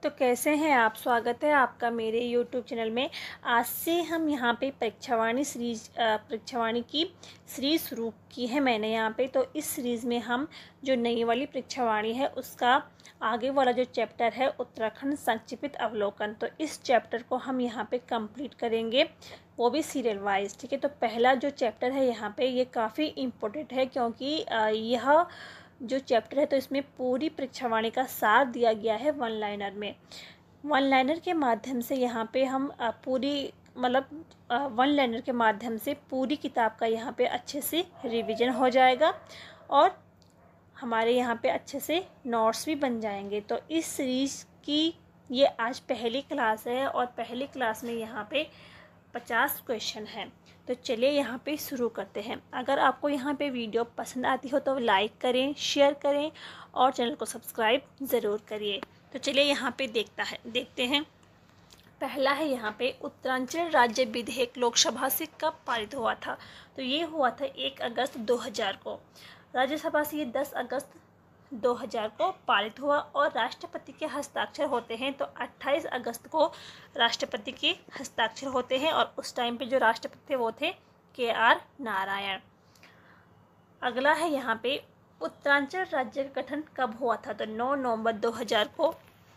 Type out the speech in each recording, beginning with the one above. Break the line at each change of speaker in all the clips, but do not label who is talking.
तो कैसे हैं आप। स्वागत है आपका मेरे YouTube चैनल में। आज से हम यहाँ पे परीक्षावाणी की सीरीज शुरू की है मैंने यहाँ पे। तो इस सीरीज़ में हम जो नई वाली परीक्षावाणी है उसका आगे वाला जो चैप्टर है उत्तराखंड संक्षिप्त अवलोकन, तो इस चैप्टर को हम यहाँ पे कंप्लीट करेंगे, वो भी सीरियल वाइज। ठीक है, तो पहला जो चैप्टर है यहाँ पे ये काफ़ी इम्पोर्टेंट है क्योंकि यह जो चैप्टर है तो इसमें पूरी परीक्षावाणी का सार दिया गया है वन लाइनर में। वन लाइनर के माध्यम से यहाँ पे हम वन लाइनर के माध्यम से पूरी किताब का यहाँ पे अच्छे से रिवीजन हो जाएगा और हमारे यहाँ पे अच्छे से नोट्स भी बन जाएंगे। तो इस सीरीज़ की ये आज पहली क्लास है और पहली क्लास में यहाँ पे 50 क्वेश्चन हैं। तो चलिए यहाँ पे शुरू करते हैं। अगर आपको यहाँ पे वीडियो पसंद आती हो तो लाइक करें, शेयर करें और चैनल को सब्सक्राइब ज़रूर करिए। तो चलिए यहाँ पे देखते हैं। पहला है यहाँ पे उत्तरांचल राज्य विधेयक लोकसभा से कब पारित हुआ था। तो ये हुआ था 1 अगस्त 2000 को। राज्यसभा से ये 10 अगस्त 2000 को पारित हुआ और राष्ट्रपति के हस्ताक्षर होते हैं तो 28 अगस्त को राष्ट्रपति के हस्ताक्षर होते हैं और उस टाइम पे जो राष्ट्रपति थे वो थे KR नारायण। अगला है यहाँ पे उत्तरांचल राज्य का गठन कब हुआ था। तो 9 नवंबर 2000 को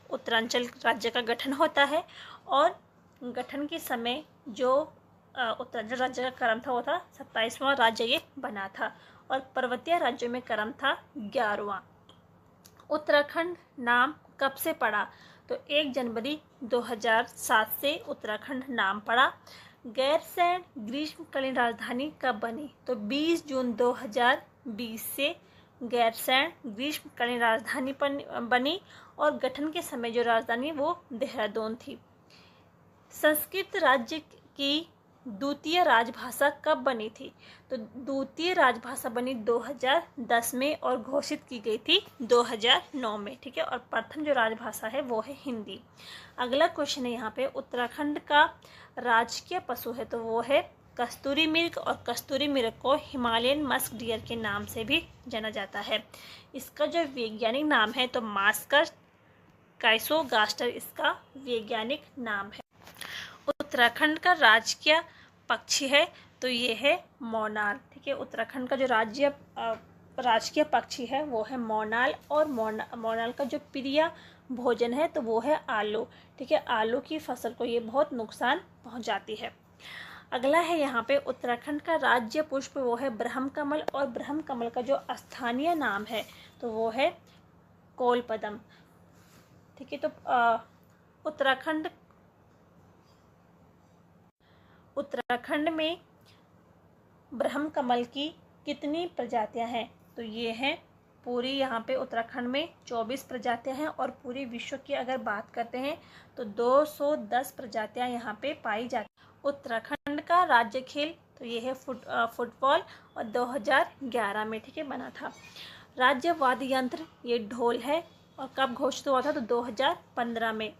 उत्तरांचल राज्य का गठन होता है और गठन के समय जो उत्तरांचल राज्य का क्रम था वो था 27वां राज्य ये बना था और पर्वतीय राज्यों में क्रम था 11वां। उत्तराखंड नाम कब से पड़ा। तो 1 जनवरी 2007 से उत्तराखंड नाम पड़ा। गैरसैंण ग्रीष्मकालीन राजधानी कब बनी। तो 20 जून 2020 से गैरसैंण ग्रीष्मकालीन राजधानी बनी और गठन के समय जो राजधानी वो देहरादून थी। संस्कृत राज्य की द्वितीय राजभाषा कब बनी थी। तो द्वितीय राजभाषा बनी 2010 में और घोषित की गई थी 2009 में। ठीक है, और प्रथम जो राजभाषा है वो है हिंदी। अगला क्वेश्चन है यहाँ पे उत्तराखंड का राजकीय पशु है तो वो है कस्तूरी मृग और कस्तूरी मृग को हिमालयन मस्क डियर के नाम से भी जाना जाता है। इसका जो वैज्ञानिक नाम है तो मास्कर काइसोगास्टर इसका वैज्ञानिक नाम है। उत्तराखंड का राजकीय पक्षी है तो ये है मोनाल। ठीक है, उत्तराखंड का जो राजकीय पक्षी है वो है मोनाल और मोनाल का जो प्रिय भोजन है तो वो है आलू। ठीक है, आलू की फसल को ये बहुत नुकसान पहुंचाती है। अगला है यहाँ पे उत्तराखंड का राज्य पुष्प वो है ब्रह्मकमल और ब्रह्मकमल का जो स्थानीय नाम है तो वो है कोलपदम। ठीक है, तो उत्तराखंड में ब्रह्मकमल की कितनी प्रजातियां हैं। तो ये हैं पूरी यहाँ पे उत्तराखंड में 24 प्रजातियां हैं और पूरे विश्व की अगर बात करते हैं तो 210 प्रजातियां यहाँ पे पाई जाती हैं। उत्तराखंड का राज्य खेल तो ये है फुटबॉल और 2011 में ठीक है बना था। राज्य वाद्य यंत्र ये ढोल है और कब घोषित हुआ था तो 2015 में।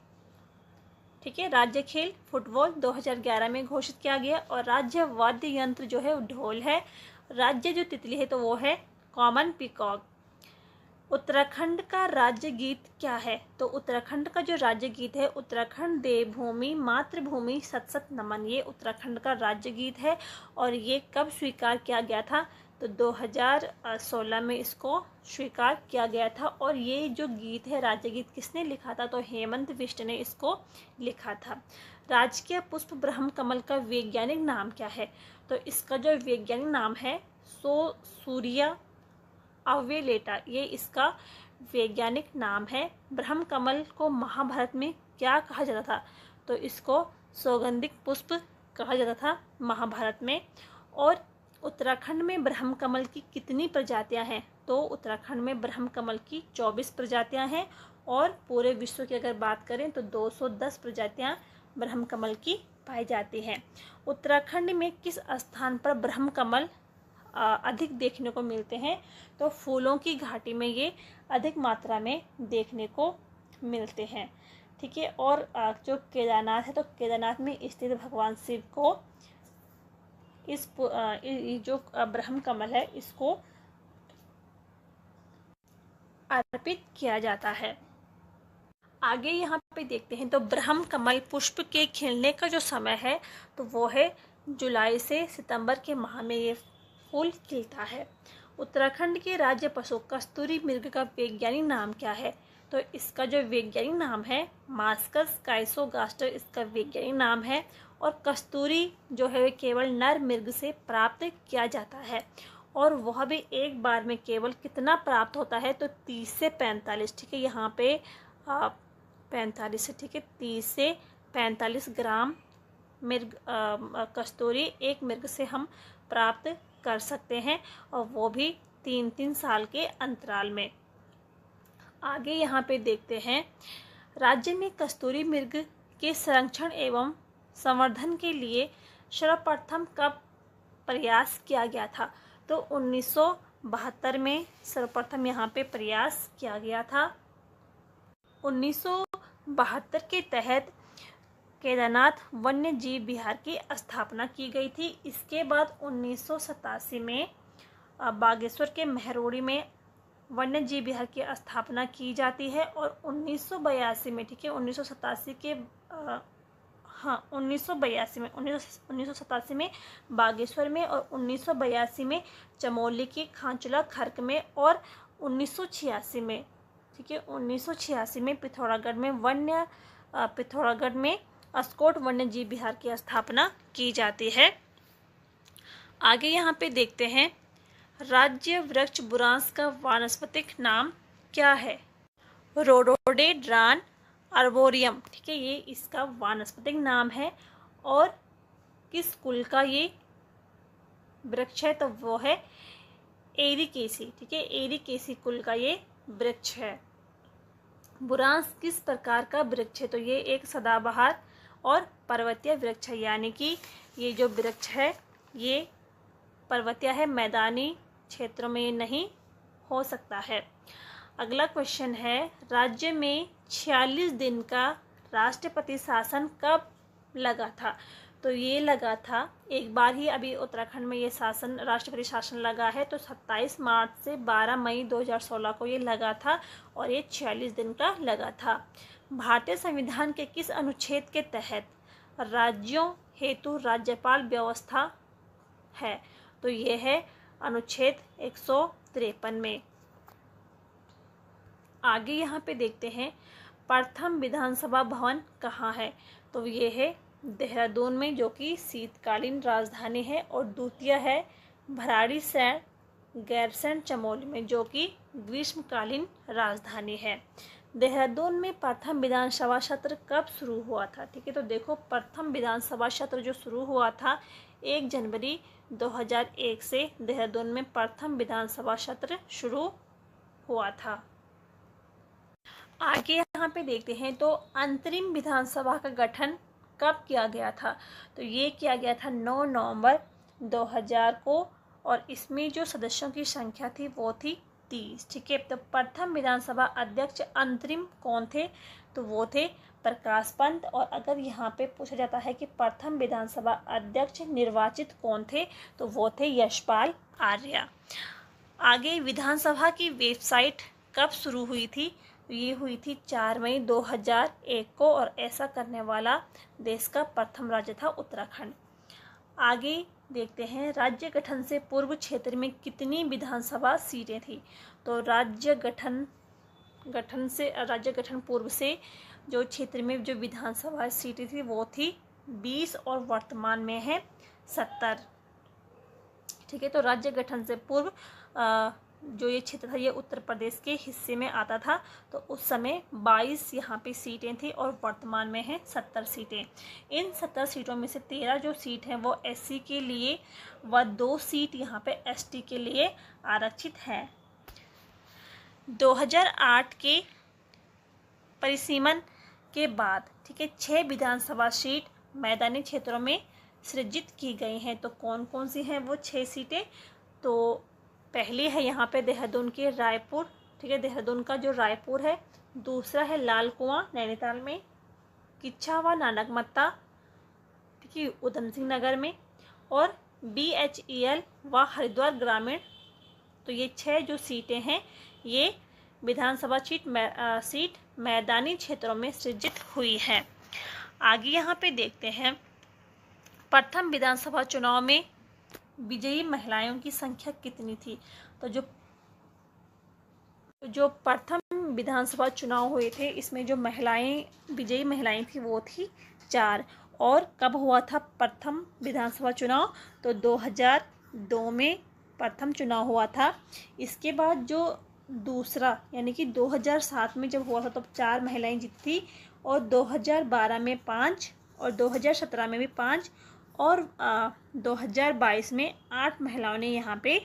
ठीक है, राज्य खेल फुटबॉल 2011 में घोषित किया गया और राज्य वाद्य यंत्र जो है वो ढोल है। राज्य जो तितली है तो वो है कॉमन पीकॉक। उत्तराखंड का राज्य गीत क्या है। तो उत्तराखंड का जो राज्य गीत है उत्तराखंड देवभूमि मातृभूमि सत सत नमन, ये उत्तराखंड का राज्य गीत है और ये कब स्वीकार किया गया था तो 2016 में इसको स्वीकार किया गया था। और ये जो गीत है राज्य गीत किसने लिखा था तो हेमंत बिष्ट ने इसको लिखा था। राजकीय पुष्प ब्रह्मकमल का वैज्ञानिक नाम क्या है। तो इसका जो वैज्ञानिक नाम है सूर्या अवेलेटा, ये इसका वैज्ञानिक नाम है। ब्रह्मकमल को महाभारत में क्या कहा जाता था तो इसको सौगंधिक पुष्प कहा जाता था महाभारत में। और उत्तराखंड में ब्रह्मकमल की कितनी प्रजातियां हैं तो उत्तराखंड में ब्रह्मकमल की 24 प्रजातियां हैं और पूरे विश्व की अगर बात करें तो 210 प्रजातियां ब्रह्मकमल की पाई जाती हैं। उत्तराखंड में किस स्थान पर ब्रह्मकमल अधिक देखने को मिलते हैं तो फूलों की घाटी में ये अधिक मात्रा में देखने को मिलते हैं। ठीक है, और जो केदारनाथ है तो केदारनाथ में स्थित भगवान शिव को इस जो ब्रह्मकमल है इसको अर्पित किया जाता है। आगे यहाँ पे देखते हैं तो ब्रह्म कमल पुष्प के खिलने का जो समय है तो वो है जुलाई से सितंबर के माह में ये फूल खिलता है। उत्तराखंड के राज्य पशु कस्तूरी मृग का वैज्ञानिक नाम क्या है? तो इसका जो वैज्ञानिक नाम है मास्कस काइसोगास्टर इसका वैज्ञानिक नाम है। और कस्तूरी जो है केवल नर मृग से प्राप्त किया जाता है और वह भी एक बार में केवल कितना प्राप्त होता है? तो 30 से 45, ठीक है, यहाँ पे 45 है, ठीक है, 30 से 45 ग्राम मृग कस्तूरी एक मृग से हम प्राप्त कर सकते हैं और वो भी 3-3 साल के अंतराल में। आगे यहाँ पे देखते हैं राज्य में कस्तूरी मृग के संरक्षण एवं संवर्धन के लिए सर्वप्रथम कब प्रयास किया गया था? तो 1972 में सर्वप्रथम यहाँ पे प्रयास किया गया था। 1972 के तहत केदारनाथ वन्य जीव विहार की स्थापना की गई थी। इसके बाद 1987 में बागेश्वर के महरोड़ी में वन्य जीव विहार की स्थापना की जाती है और 1982 में, ठीक है, 1987 में बागेश्वर में और 1982 में चमोली की खांचुला खर्क में और 1986 में, ठीक है, 1986 में पिथौरागढ़ में अस्कोट वन्य जीव विहार की स्थापना की जाती है। आगे यहाँ पे देखते हैं राज्य वृक्ष बुरांस का वानस्पतिक नाम क्या है? रोडोडेंड्रॉन आर्बोरियम, ठीक है, ये इसका वानस्पतिक नाम है। और किस कुल का ये वृक्ष है? तो वो है एरिकेसी, ठीक है, एरिकेसी कुल का ये वृक्ष है। बुरांस किस प्रकार का वृक्ष है? तो ये एक सदाबहार और पर्वतीय वृक्ष है, यानी कि ये जो वृक्ष है ये पर्वतीय है, मैदानी क्षेत्रों में नहीं हो सकता है। अगला क्वेश्चन है राज्य में 46 दिन का राष्ट्रपति शासन कब लगा था? तो ये लगा था एक बार ही, अभी उत्तराखंड में ये शासन राष्ट्रपति शासन लगा है तो 27 मार्च से 12 मई 2016 को ये लगा था और ये 46 दिन का लगा था। भारतीय संविधान के किस अनुच्छेद के तहत राज्यों हेतु राज्यपाल व्यवस्था है? तो ये है अनुच्छेद 153 में। आगे यहाँ पे देखते हैं प्रथम विधानसभा भवन कहाँ है? तो ये है देहरादून में, जो कि शीतकालीन राजधानी है, और द्वितीय है भराड़ीसैंण गैरसैंण चमोली में, जो कि ग्रीष्मकालीन राजधानी है। देहरादून में प्रथम विधानसभा सत्र कब शुरू हुआ था? ठीक है, तो देखो प्रथम विधानसभा सत्र जो शुरू हुआ था 1 जनवरी 2001 से देहरादून में प्रथम विधानसभा सत्र शुरू हुआ था। आगे यहाँ पे देखते हैं तो अंतरिम विधानसभा का गठन कब किया गया था? तो ये किया गया था 9 नवंबर 2000 को, और इसमें जो सदस्यों की संख्या थी वो थी 30। ठीक है, तो प्रथम विधानसभा अध्यक्ष अंतरिम कौन थे? तो वो थे प्रकाश पंत। और अगर यहाँ पे पूछा जाता है कि प्रथम विधानसभा अध्यक्ष निर्वाचित कौन थे, तो वो थे यशपाल आर्या। आगे विधानसभा की वेबसाइट कब शुरू हुई थी? ये हुई थी 4 मई 2001 को, और ऐसा करने वाला देश का प्रथम राज्य था उत्तराखंड। आगे देखते हैं राज्य गठन से पूर्व क्षेत्र में कितनी विधानसभा सीटें थी? तो राज्य गठन पूर्व से जो क्षेत्र में जो विधानसभा सीटें थी वो थी 20 और वर्तमान में है 70। ठीक है, तो राज्य गठन से पूर्व जो ये क्षेत्र था ये उत्तर प्रदेश के हिस्से में आता था, तो उस समय 22 यहाँ पे सीटें थी और वर्तमान में है 70 सीटें। इन 70 सीटों में से 13 जो सीट हैं वो एससी के लिए व 2 सीट यहाँ पे एसटी के लिए आरक्षित हैं। 2008 के परिसीमन के बाद, ठीक है, 6 विधानसभा सीट मैदानी क्षेत्रों में सृजित की गई हैं। तो कौन कौन सी हैं वो 6 सीटें? तो पहली है यहाँ पे देहरादून के रायपुर, ठीक है, देहरादून का जो रायपुर है। दूसरा है लाल कुआं नैनीताल में, किच्छा व नानकमत्ता, ठीक है, उधम सिंह नगर में, और BHEL व हरिद्वार ग्रामीण। तो ये 6 जो सीटें हैं ये विधानसभा सीट मैदानी क्षेत्रों में सृजित हुई है। आगे यहाँ पे देखते हैं, प्रथम विधानसभा चुनाव में विजयी महिलाओं की संख्या कितनी थी। तो जो प्रथम विधानसभा चुनाव हुए थे, इसमें जो विजयी महिलाएं थी वो थी 4। और कब हुआ था प्रथम विधानसभा चुनाव, तो 2002 में प्रथम चुनाव हुआ था। इसके बाद जो दूसरा यानी कि 2007 में जब हुआ था, तब 4 महिलाएं जीती थी, और 2012 में 5, और 2017 में भी 5, और 2022 में 8 महिलाओं ने यहाँ पे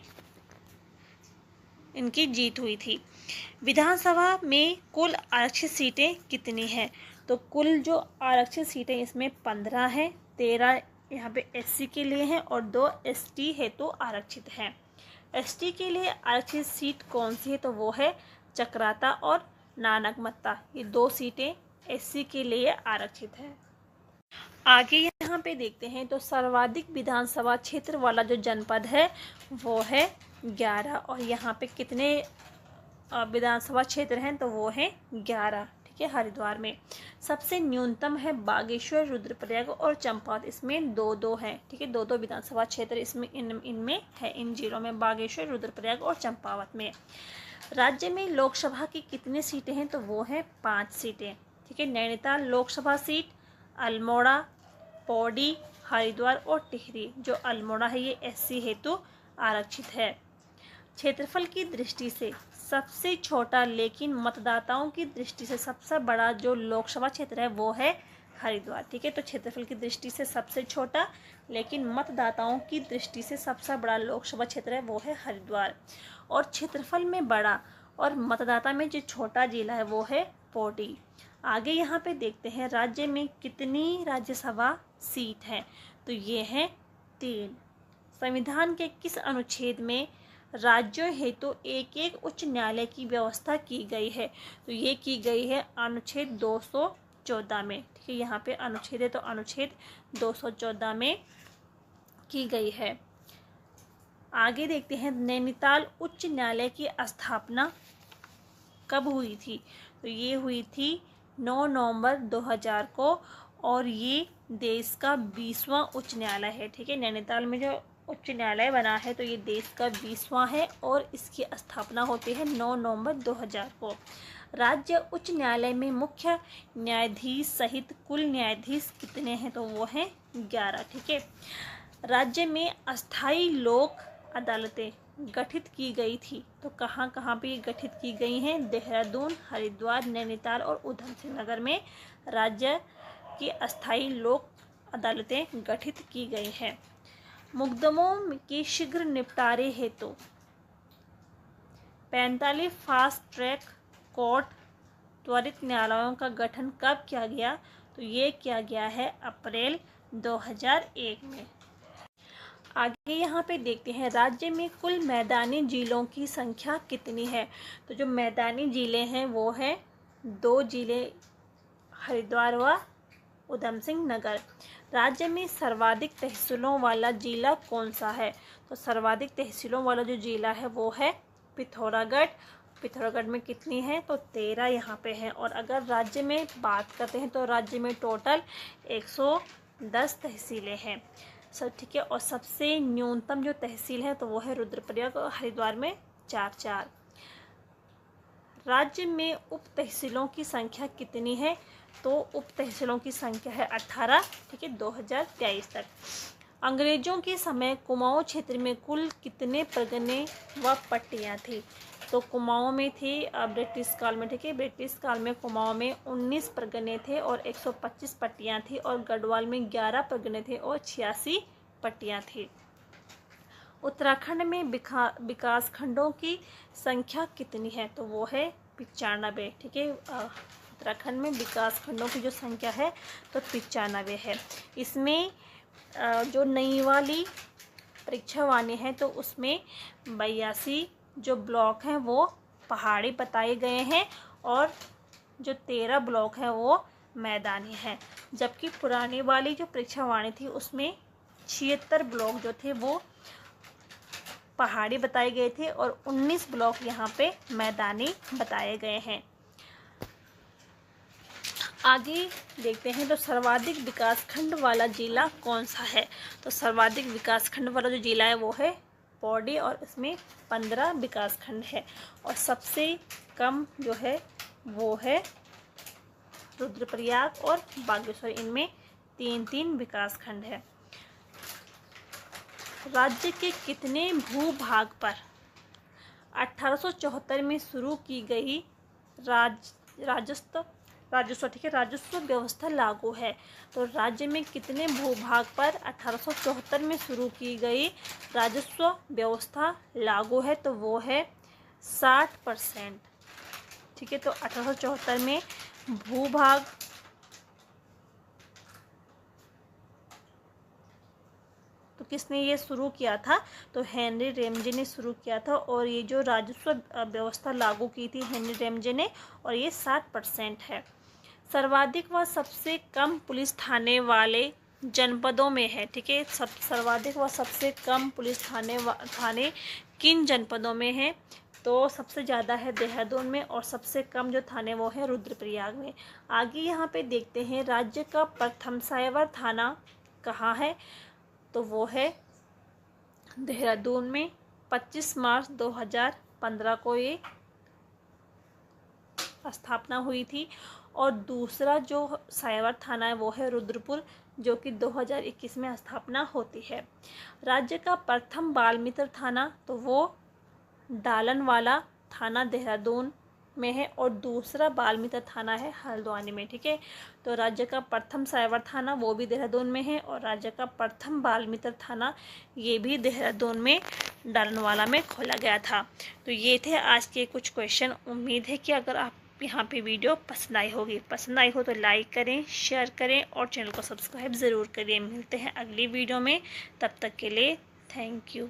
इनकी जीत हुई थी। विधानसभा में कुल आरक्षित सीटें कितनी हैं, तो कुल जो आरक्षित सीटें इसमें 15 हैं। 13 यहाँ पे एससी के लिए हैं और 2 एसटी हेतु आरक्षित हैं। एसटी के लिए आरक्षित सीट कौन सी है, तो वो है चक्राता और नानकमत्ता। ये 2 सीटें एससी के लिए आरक्षित है। आगे यहाँ पे देखते हैं, तो सर्वाधिक विधानसभा क्षेत्र वाला जो जनपद है वो है 11, और यहाँ पे कितने विधानसभा क्षेत्र हैं, तो वो है 11। ठीक है, हरिद्वार में सबसे न्यूनतम है बागेश्वर, रुद्रप्रयाग और चंपावत, इसमें 2-2 हैं। ठीक है, 2-2 विधानसभा क्षेत्र इसमें इनमें है, इन जिलों में बागेश्वर, रुद्रप्रयाग और चंपावत में। राज्य में लोकसभा की कितनी सीटें हैं, तो वो है 5 सीटें। ठीक है, नैनीताल लोकसभा सीट, अल्मोड़ा, पौड़ी, हरिद्वार और टिहरी। जो अल्मोड़ा है ये एससी हेतु आरक्षित है। क्षेत्रफल की दृष्टि से सबसे छोटा लेकिन मतदाताओं की दृष्टि से सबसे बड़ा जो लोकसभा क्षेत्र है वो है हरिद्वार। ठीक है, तो क्षेत्रफल की दृष्टि से सबसे छोटा लेकिन मतदाताओं की दृष्टि से सबसे बड़ा लोकसभा क्षेत्र है वो है हरिद्वार। और क्षेत्रफल में बड़ा और मतदाता में जो छोटा जिला है वो है पौड़ी। आगे यहाँ पे देखते हैं, राज्य में कितनी राज्यसभा सीट है, तो ये है 3। संविधान के किस अनुच्छेद में राज्यों हेतु एक उच्च न्यायालय की व्यवस्था की गई है, तो ये की गई है अनुच्छेद 214 में। ठीक है, यहाँ पे अनुच्छेद है तो अनुच्छेद 214 में की गई है। आगे देखते हैं, नैनीताल उच्च न्यायालय की स्थापना कब हुई थी, तो ये हुई थी 9 नवंबर 2000 को, और ये देश का 20वां उच्च न्यायालय है। ठीक है, नैनीताल में जो उच्च न्यायालय बना है तो ये देश का 20वां है, और इसकी स्थापना होती है 9 नवंबर 2000 को। राज्य उच्च न्यायालय में मुख्य न्यायाधीश सहित कुल न्यायाधीश कितने हैं, तो वो हैं 11। ठीक है, राज्य में अस्थायी लोक अदालतें गठित की गई थी, तो कहाँ कहाँ पे गठित की गई हैं, देहरादून, हरिद्वार, नैनीताल और उधमसिंह नगर में राज्य की अस्थायी लोक अदालतें गठित की गई हैं। मुकदमों के शीघ्र निपटारे हेतु 45 फास्ट ट्रैक कोर्ट त्वरित न्यायालयों का गठन कब किया गया, तो ये किया गया है अप्रैल 2001 में। आगे यहाँ पे देखते हैं, राज्य में कुल मैदानी जिलों की संख्या कितनी है, तो जो मैदानी जिले हैं वो हैं 2 जिले, हरिद्वार व उधमसिंह नगर। राज्य में सर्वाधिक तहसीलों वाला जिला कौन सा है, तो सर्वाधिक तहसीलों वाला जो जिला है वो है पिथौरागढ़। पिथौरागढ़ में कितनी है, तो 13 यहाँ पे है। और अगर राज्य में बात करते हैं तो राज्य में टोटल 110 तहसीलें हैं। सब ठीक है, और सबसे न्यूनतम जो तहसील है तो वो है रुद्रप्रयाग और हरिद्वार में 4-4। राज्य में उप तहसीलों की संख्या कितनी है, तो उप तहसीलों की संख्या है 18। ठीक है, 2023 तक। अंग्रेजों के समय कुमाऊं क्षेत्र में कुल कितने परगने व पट्टियाँ थी, तो कुमाऊं में थे ब्रिटिश काल में। ठीक है, ब्रिटिश काल में कुमाऊं में 19 परगने थे और 125 पट्टियाँ थी, और गढ़वाल में 11 परगने थे और 86 पट्टियाँ थी। उत्तराखंड में विकास खंडों की संख्या कितनी है, तो वो है 95। ठीक है, उत्तराखंड में विकास खंडों की जो संख्या है तो 95 है। इसमें जो नई वाली परीक्षा वाणी है तो उसमें 82 जो ब्लॉक हैं वो पहाड़ी बताए गए हैं, और जो 13 ब्लॉक हैं वो मैदानी हैं। जबकि पुरानी वाली जो परीक्षा वाणी थी उसमें 76 ब्लॉक जो थे वो पहाड़ी बताए गए थे और 19 ब्लॉक यहाँ पे मैदानी बताए गए हैं। आगे देखते हैं तो सर्वाधिक विकासखंड वाला जिला कौन सा है। तो सर्वाधिक विकासखंड वाला जो जिला है वो है पौड़ी और इसमें 15 विकासखंड है। और सबसे कम जो है वो है रुद्रप्रयाग और बागेश्वर, इनमें 3-3 विकासखंड है। राज्य के कितने भूभाग पर 1874 में शुरू की गई राजस्व व्यवस्था लागू है। तो राज्य में कितने भूभाग पर 1874 में शुरू की गई राजस्व व्यवस्था लागू है, तो वो है 60%। ठीक है, तो 1874 में भूभाग तो किसने ये शुरू किया था, तो हेनरी रेमजे ने शुरू किया था। और ये जो राजस्व व्यवस्था लागू की थी हेनरी रेमजे ने, और ये 60% है। सर्वाधिक व सबसे कम पुलिस थाने वाले जनपदों में है। ठीक है, सर्वाधिक व सबसे कम पुलिस थाने किन जनपदों में है, तो सबसे ज़्यादा है देहरादून में और सबसे कम जो थाने वो है रुद्रप्रयाग में। आगे यहाँ पे देखते हैं राज्य का प्रथम साइबर थाना कहाँ है, तो वो है देहरादून में। 25 मार्च 2015 को ये स्थापना हुई थी। और दूसरा जो साइबर थाना है वो है रुद्रपुर, जो कि 2021 में स्थापना होती है। राज्य का प्रथम बाल मित्र थाना, तो वो डालनवाला थाना देहरादून में है और दूसरा बाल मित्र थाना है हल्द्वानी में। ठीक है, तो राज्य का प्रथम साइबर थाना वो भी देहरादून में है और राज्य का प्रथम बाल मित्र थाना ये भी देहरादून में डालनवाला में खोला गया था। तो ये थे आज के कुछ क्वेश्चन। उम्मीद है कि अगर आप यहाँ पे वीडियो पसंद आई होगी, पसंद आई हो तो लाइक करें, शेयर करें और चैनल को सब्सक्राइब ज़रूर करें। मिलते हैं अगली वीडियो में, तब तक के लिए थैंक यू।